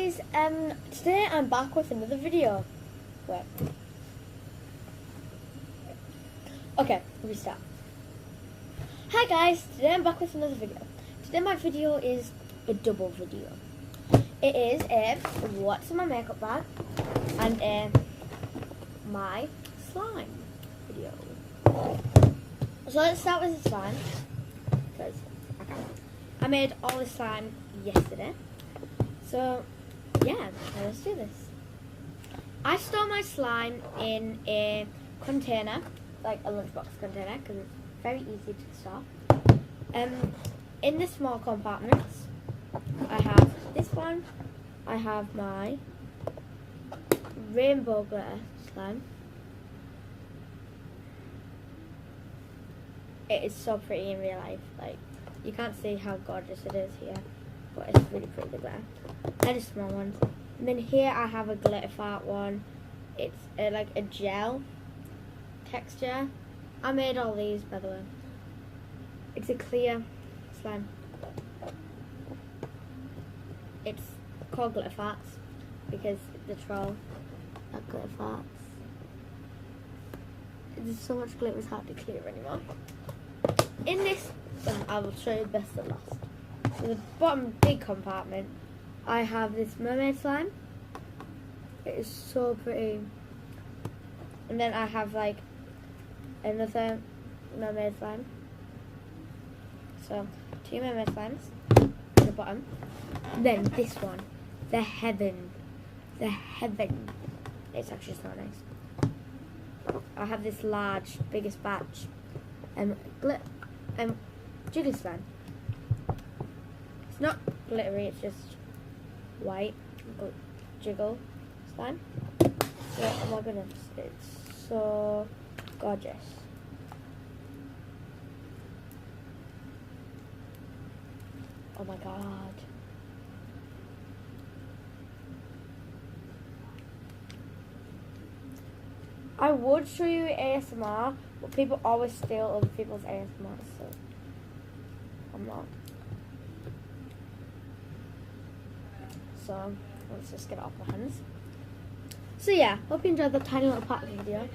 guys, today I'm back with another video. Wait. Okay, restart. Hi guys, today I'm back with another video. Today my video is a double video. It is a what's in my makeup bag and a my slime video. So let's start with the slime because I made all the slime yesterday. So yeah, let's do this. I store my slime in a container, like a lunchbox container, because it's very easy to store. In the small compartments, I have this one. I have my rainbow glitter slime. It is so pretty in real life. Like, you can't see how gorgeous it is here, but it's really pretty, the glitter. And a small one. And then here I have a glitter fart one. It's like a gel texture. I made all these, by the way. It's a clear slime. It's called glitter farts because the troll that glitter farts. There's so much glitter it's hard to clear anymore. In this, I will show you the best of last. So the bottom big compartment, I have this mermaid slime. It is so pretty. And then I have like another mermaid slime. So 2 mermaid slimes at the bottom. Then this one, the heaven. The heaven. It's actually so nice. I have this large, biggest batch. Jiggly slime. It's not glittery, it's just white jiggle slime. So, oh my goodness, it's so gorgeous. Oh my god. I would show you ASMR, but people always steal other people's ASMR, so I'm not. So let's just get it off my hands. So yeah, hope you enjoyed the tiny little part of the video.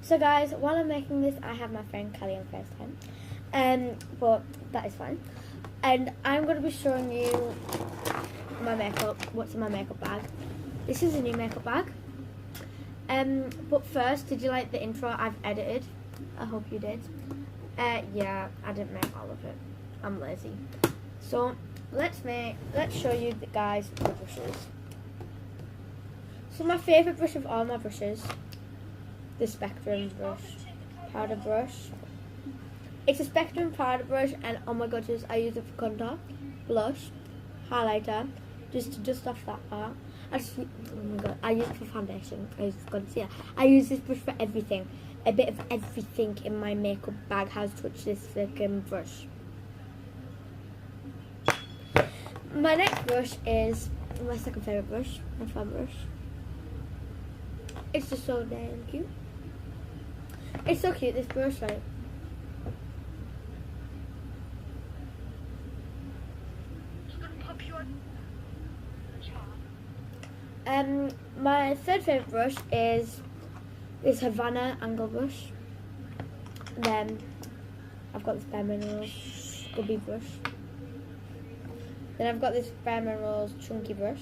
So guys, while I'm making this, I have my friend Kally on FaceTime, but that is fine. And I'm going to be showing you my makeup, what's in my makeup bag. This is a new makeup bag. But first, did you like the intro I've edited? I hope you did. Yeah, I didn't make all of it. I'm lazy. So let's show you the guys the brushes. So my favourite brush of all my brushes, the Spectrum brush, powder brush. It's a Spectrum powder brush, and oh my goodness, I use it for contour, blush, highlighter, just to dust off that part. Oh my god, I use it for foundation. I use this brush for everything. A bit of everything in my makeup bag has touched this freaking brush. My next brush is my second favourite brush, my fan brush. It's just so damn cute. It's so cute, this brush, like. My third favourite brush is this Havana angle brush. Then I've got this Bare Minerals Gubby brush. Then I've got this Bare Minerals Chunky brush.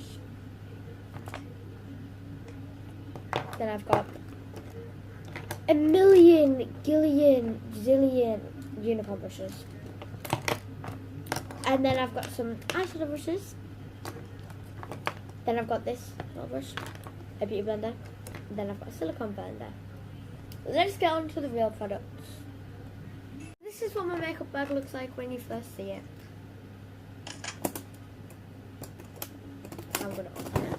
Then I've got a million, gillion, zillion unicorn brushes. And then I've got some eyeshadow brushes. Then I've got this little brush, a beauty blender. And then I've got a silicone blender. Let's get on to the real products. This is what my makeup bag looks like when you first see it. I'm gonna open it.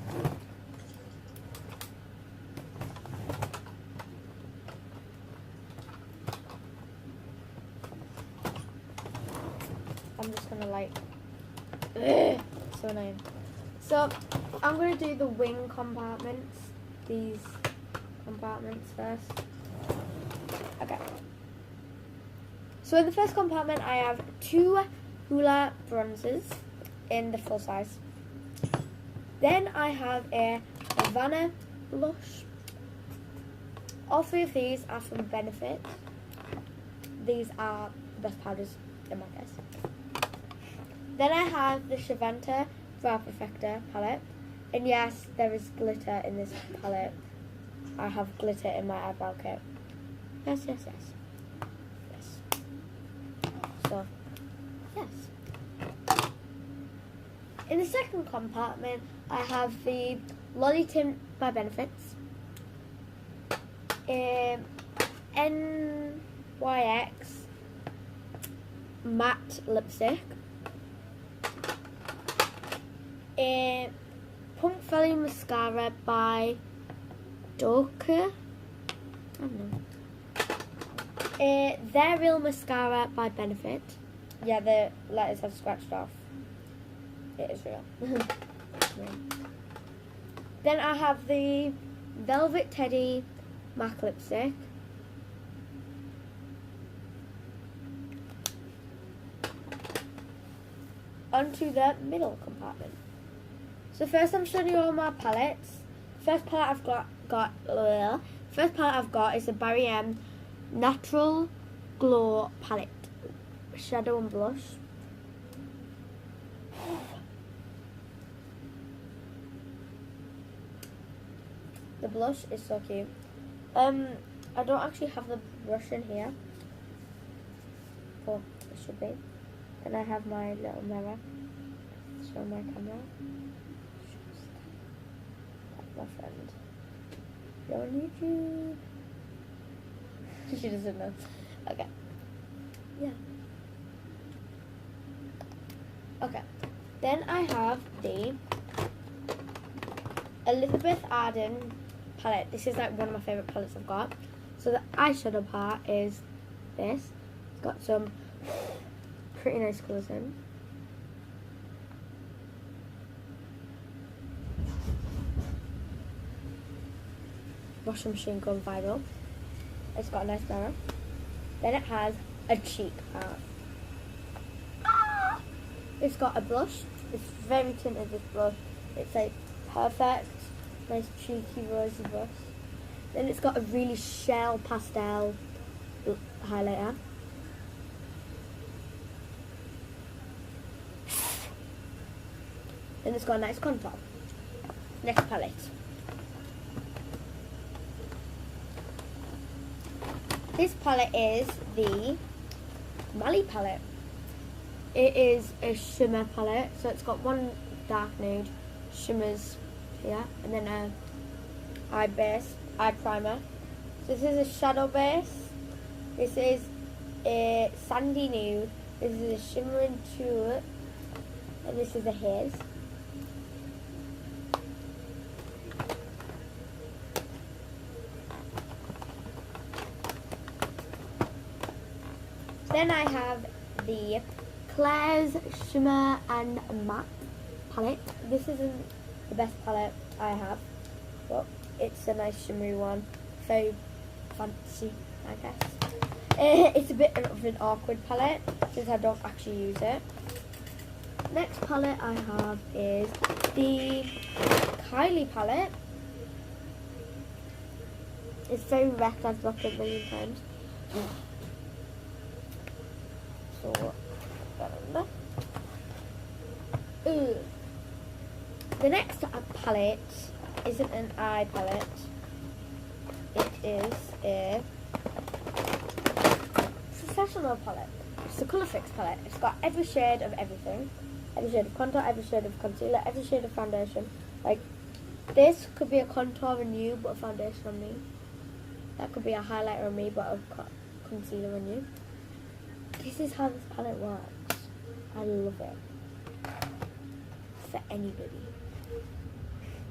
I'm just gonna like, so annoying. So I'm gonna do the wing compartments, these compartments first. Okay. So in the first compartment I have 2 Hoola bronzers in the full size. Then I have a Havana blush. All three of these are from Benefit. These are the best powders in my case. Then I have the Shoutout Brow Perfector palette. And yes, there is glitter in this palette. I have glitter in my eyebrow kit. Yes. So, yes. In the second compartment, I have the Lolly Tint by Benefits. NYX matte lipstick. Pump Valley mascara by Doka. I don't know. They're Real mascara by Benefit. Yeah, the letters have scratched off. It is real. Then I have the Velvet Teddy MAC lipstick. Onto the middle compartment. So first I'm showing you all my palettes. First palette I've got is the Barry M Natural Glow palette, shadow and blush. The blush is so cute. I don't actually have the brush in here, but it should be. And I have my little mirror. Show my camera. That's my friend. You're on YouTube. She doesn't know. Okay. Yeah. Okay. Then I have the Elizabeth Arden palette. This is like one of my favourite palettes I've got. So the eyeshadow part is this. It's got some pretty nice colours in. Washing machine gone viral. It's got a nice mirror. Then it has a cheek part. It's got a blush. It's very tinted, this blush. It's like perfect, nice cheeky rosy blush. Then it's got a really shell pastel highlighter. Then it's got a nice contour. Next palette. This palette is the Mali palette. It is a shimmer palette, so it's got one dark nude, shimmers here, and then a eye primer. So this is a shadow base. This is a sandy nude. This is a shimmering tulip, and this is a haze. Then I have the Claire's Shimmer and Matte palette. This isn't the best palette I have, but it's a nice shimmery one. Very fancy, I guess. It's a bit of an awkward palette since I don't actually use it. Next palette I have is the Kally palette. It's very wrecked, I've dropped it a million times. So, the next palette isn't an eye palette. It is a professional palette. It's a colour fix palette. It's got every shade of everything. Every shade of contour, every shade of concealer, every shade of foundation. Like, this could be a contour on you, but a foundation on me. That could be a highlighter on me, but a concealer on you. This is how this palette works. I love it. For anybody.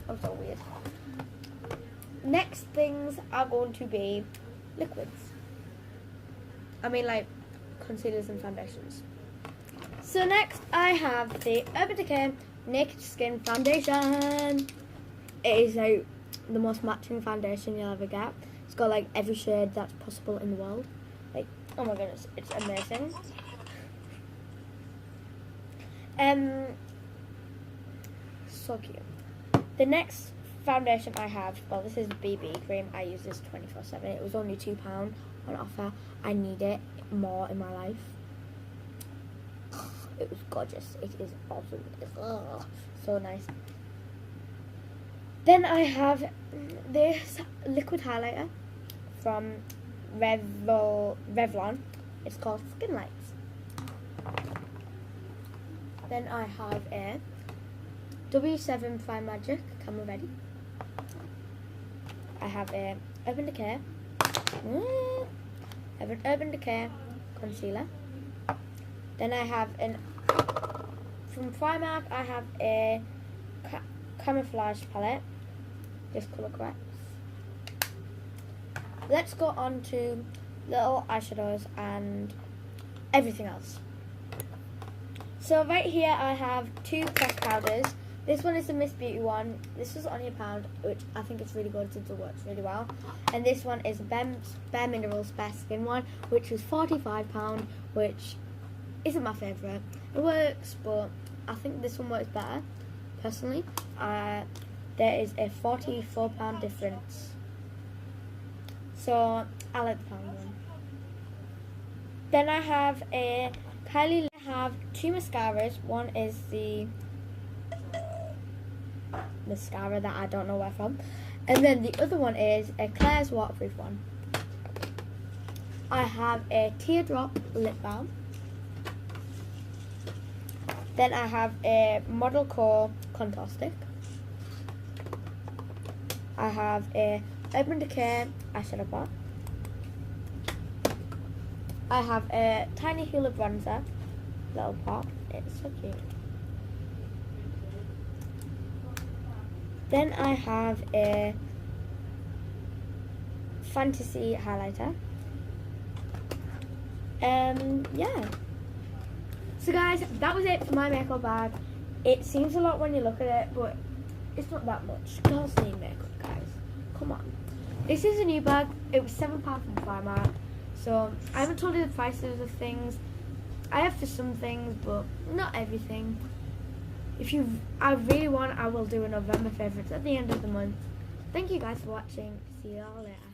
I'm so weird. Next things are going to be liquids. I mean, like concealers and foundations. So next I have the Urban Decay Naked Skin Foundation. It is like the most matching foundation you'll ever get. It's got like every shade that's possible in the world. Like, oh my goodness, it's amazing. So cute. The next foundation I have, well, this is BB cream. I use this 24/7. It was only £2 on offer. I need it more in my life. It was gorgeous. It is awesome. It's so nice. Then I have this liquid highlighter from Revlon. It's called Skin Lights. Then I have a W7 Fine Magic Camera Ready. I have a Urban Decay. I have an Urban Decay concealer. Then I have from Primark. I have a camouflage palette. This colour corrects. Let's go on to little eyeshadows and everything else. So right here I have 2 pressed powders. This one is the Miss Beauty one. This was only £1, which I think is really good since it works really well. And this one is Bare Minerals Best Skin one, which was £45, which isn't my favourite. It works, but I think this one works better, personally. There is a £44 difference. So I like the pound one. Then I have a Kally. I have 2 mascaras. One is the mascara that I don't know where from, and then the other one is a Claire's waterproof one. I have a teardrop lip balm. Then I have a Model Core contour stick. I have a Urban Decay eyeshadow pot. I have a Tiny Hoola bronzer little pot. It's so cute. Then I have a Fantasy highlighter. Yeah. So guys, that was it for my makeup bag. It seems a lot when you look at it, but it's not that much. Girls need makeup, guys. Come on. This is a new bag. It was £7 from Primark. So I haven't told you the prices of things. I have for some things, but not everything. If I really want, I will do a November favourites at the end of the month. Thank you guys for watching. See you all later.